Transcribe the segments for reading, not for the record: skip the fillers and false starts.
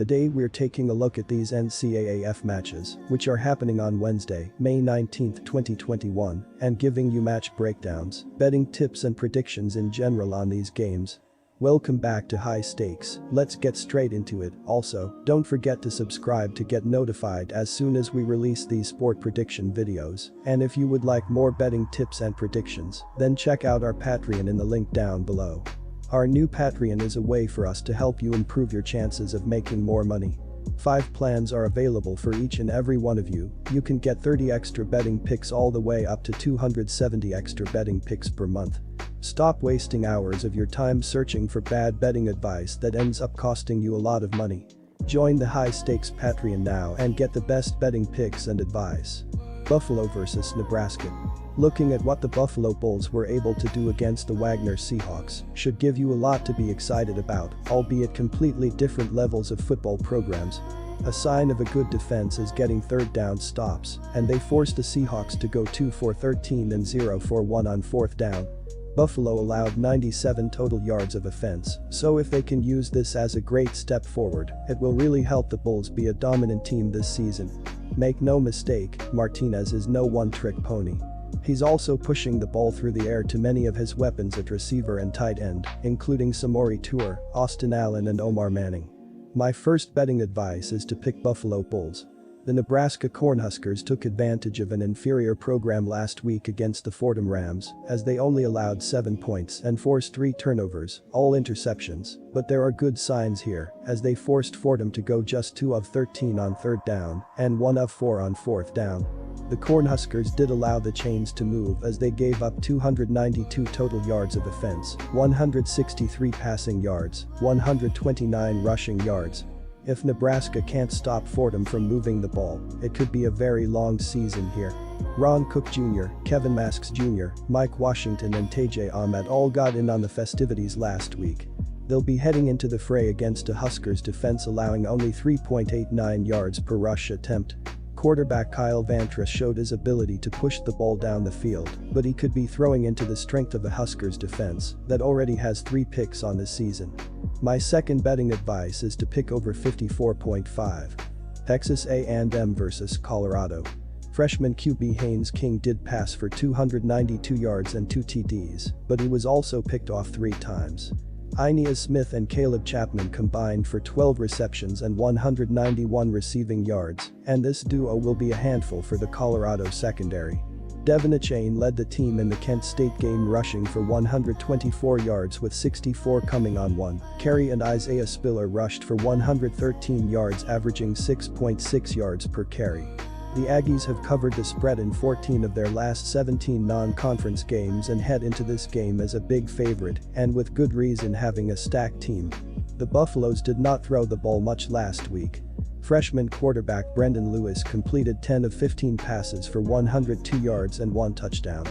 Today we're taking a look at these NCAAF matches, which are happening on Wednesday, May 19, 2021, and giving you match breakdowns, betting tips and predictions in general on these games. Welcome back to High Stakes, let's get straight into it. Also, don't forget to subscribe to get notified as soon as we release these sport prediction videos, and if you would like more betting tips and predictions, then check out our Patreon in the link down below. Our new Patreon is a way for us to help you improve your chances of making more money. 5 plans are available for each and every one of you. You can get 30 extra betting picks all the way up to 270 extra betting picks per month. Stop wasting hours of your time searching for bad betting advice that ends up costing you a lot of money. Join the High Stakes Patreon now and get the best betting picks and advice. Buffalo vs Nebraska. Looking at what the Buffalo Bulls were able to do against the Wagner Seahawks should give you a lot to be excited about, albeit completely different levels of football programs. A sign of a good defense is getting third down stops, and they forced the Seahawks to go 2 for 13 and 0 for 1 on fourth down. Buffalo allowed 97 total yards of offense, so if they can use this as a great step forward, it will really help the Bulls be a dominant team this season. Make no mistake, Martinez is no one-trick pony. He's also pushing the ball through the air to many of his weapons at receiver and tight end, including Samori Toure, Austin Allen and Omar Manning. My first betting advice is to pick Buffalo Bulls. The Nebraska Cornhuskers took advantage of an inferior program last week against the Fordham Rams, as they only allowed 7 points and forced 3 turnovers, all interceptions, but there are good signs here, as they forced Fordham to go just 2 of 13 on third down and 1 of 4 on fourth down. The Cornhuskers did allow the chains to move as they gave up 292 total yards of offense, 163 passing yards, 129 rushing yards. If Nebraska can't stop Fordham from moving the ball, it could be a very long season here. Ron Cook Jr., Kevin Masks Jr., Mike Washington and TJ Ahmed all got in on the festivities last week. They'll be heading into the fray against a Huskers defense allowing only 3.89 yards per rush attempt. Quarterback Kyle Vantras showed his ability to push the ball down the field, but he could be throwing into the strength of the Huskers defense that already has 3 picks on the season. My second betting advice is to pick over 54.5. Texas A&M vs Colorado. Freshman QB Haynes King did pass for 292 yards and 2 TDs, but he was also picked off 3 times. Ainias Smith and Caleb Chapman combined for 12 receptions and 191 receiving yards, and this duo will be a handful for the Colorado secondary. Devin Achane led the team in the Kent State game rushing for 124 yards with 64 coming on 1 carry, and Isaiah Spiller rushed for 113 yards averaging 6.6 yards per carry. The Aggies have covered the spread in 14 of their last 17 non-conference games and head into this game as a big favorite, and with good reason, having a stacked team. The Buffaloes did not throw the ball much last week. Freshman quarterback Brendan Lewis completed 10 of 15 passes for 102 yards and 1 touchdown.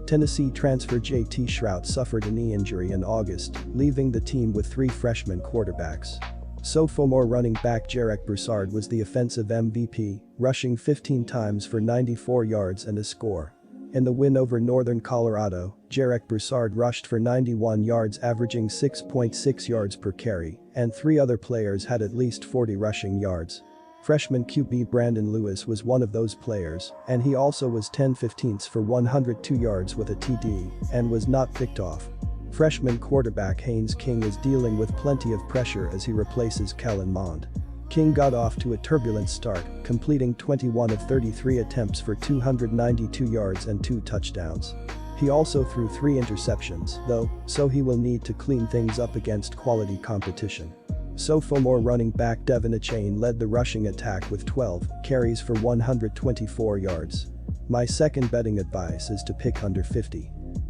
Tennessee transfer J.T. Shrout suffered a knee injury in August, leaving the team with 3 freshman quarterbacks. Sophomore running back Jarek Broussard was the offensive MVP, rushing 15 times for 94 yards and a score. In the win over Northern Colorado, Jarek Broussard rushed for 91 yards averaging 6.6 yards per carry, and 3 other players had at least 40 rushing yards. Freshman QB Brandon Lewis was one of those players, and he also was 10/15 for 102 yards with a TD and was not picked off. Freshman quarterback Haynes King is dealing with plenty of pressure as he replaces Kellen Mond. King got off to a turbulent start, completing 21 of 33 attempts for 292 yards and 2 touchdowns. He also threw 3 interceptions, though, so he will need to clean things up against quality competition. Sophomore running back Devin Achane led the rushing attack with 12 carries for 124 yards. My second betting advice is to pick under 50.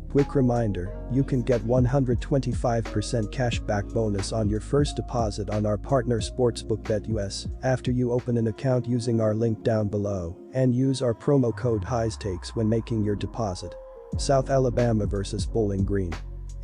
Quick reminder, you can get 125% cashback bonus on your first deposit on our partner sportsbook BetUS after you open an account using our link down below and use our promo code HIGHSTAKES when making your deposit. South Alabama vs Bowling Green.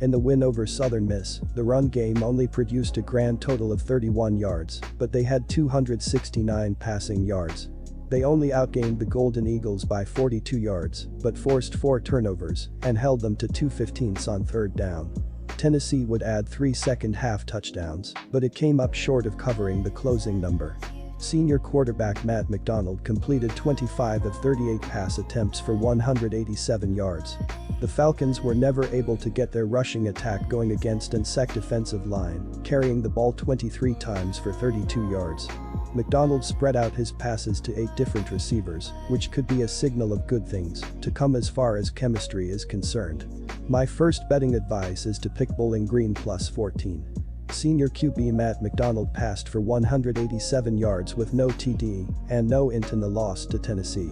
In the win over Southern Miss, the run game only produced a grand total of 31 yards, but they had 269 passing yards. They only outgained the Golden Eagles by 42 yards, but forced 4 turnovers and held them to 2/15 on third down. Tennessee would add 3 second-half touchdowns, but it came up short of covering the closing number. Senior quarterback Matt McDonald completed 25 of 38 pass attempts for 187 yards. The Falcons were never able to get their rushing attack going against an NCAAF defensive line, carrying the ball 23 times for 32 yards. McDonald spread out his passes to 8 different receivers, which could be a signal of good things to come as far as chemistry is concerned. My first betting advice is to pick Bowling Green plus 14. Senior QB Matt McDonald passed for 187 yards with no TD and no int in the loss to Tennessee.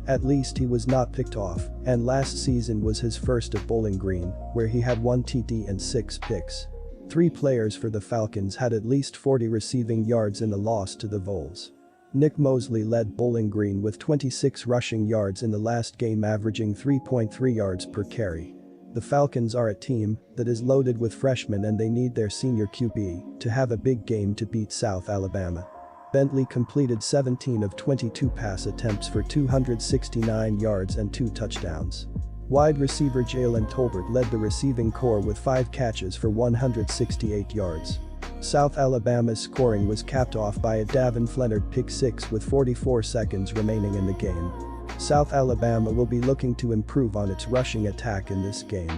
At least he was not picked off, and last season was his first at Bowling Green, where he had 1 TD and 6 picks. 3 players for the Falcons had at least 40 receiving yards in the loss to the Vols. Nick Mosley led Bowling Green with 26 rushing yards in the last game, averaging 3.3 yards per carry. The Falcons are a team that is loaded with freshmen, and they need their senior QB to have a big game to beat South Alabama. Bentley completed 17 of 22 pass attempts for 269 yards and 2 touchdowns. Wide receiver Jalen Tolbert led the receiving corps with 5 catches for 168 yards. South Alabama's scoring was capped off by a Davin Flehnard pick 6 with 44 seconds remaining in the game. South Alabama will be looking to improve on its rushing attack in this game.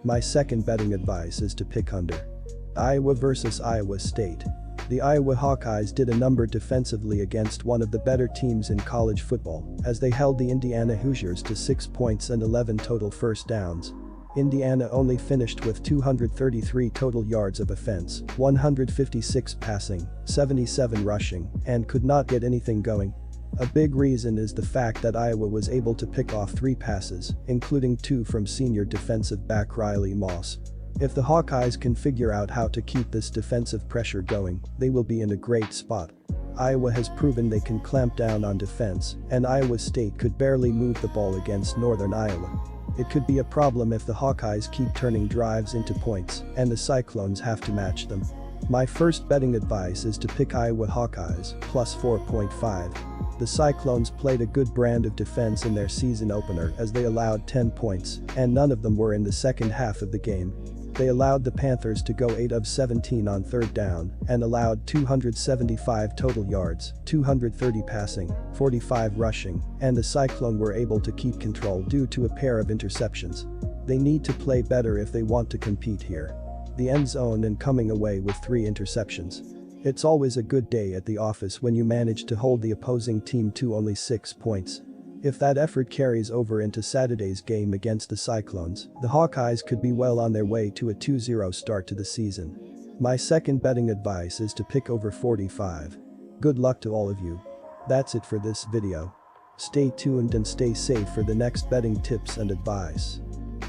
My second betting advice is to pick under Iowa versus Iowa State. The Iowa Hawkeyes did a number defensively against one of the better teams in college football as they held the Indiana Hoosiers to 6 points and 11 total first downs. Indiana only finished with 233 total yards of offense, 156 passing, 77 rushing, and could not get anything going. A big reason is the fact that Iowa was able to pick off 3 passes, including 2 from senior defensive back Riley Moss. If the Hawkeyes can figure out how to keep this defensive pressure going, they will be in a great spot. Iowa has proven they can clamp down on defense, and Iowa State could barely move the ball against Northern Iowa. It could be a problem if the Hawkeyes keep turning drives into points, and the Cyclones have to match them. My first betting advice is to pick Iowa Hawkeyes plus 4.5. The Cyclones played a good brand of defense in their season opener as they allowed 10 points, and none of them were in the second half of the game. They allowed the Panthers to go 8 of 17 on third down and allowed 275 total yards, 230 passing, 45 rushing, and the Cyclone were able to keep control due to a pair of interceptions. They need to play better if they want to compete here. The end zone and coming away with 3 interceptions. It's always a good day at the office when you manage to hold the opposing team to only 6 points. If that effort carries over into Saturday's game against the Cyclones, the Hawkeyes could be well on their way to a 2-0 start to the season. My second betting advice is to pick over 45. Good luck to all of you. That's it for this video. Stay tuned and stay safe for the next betting tips and advice.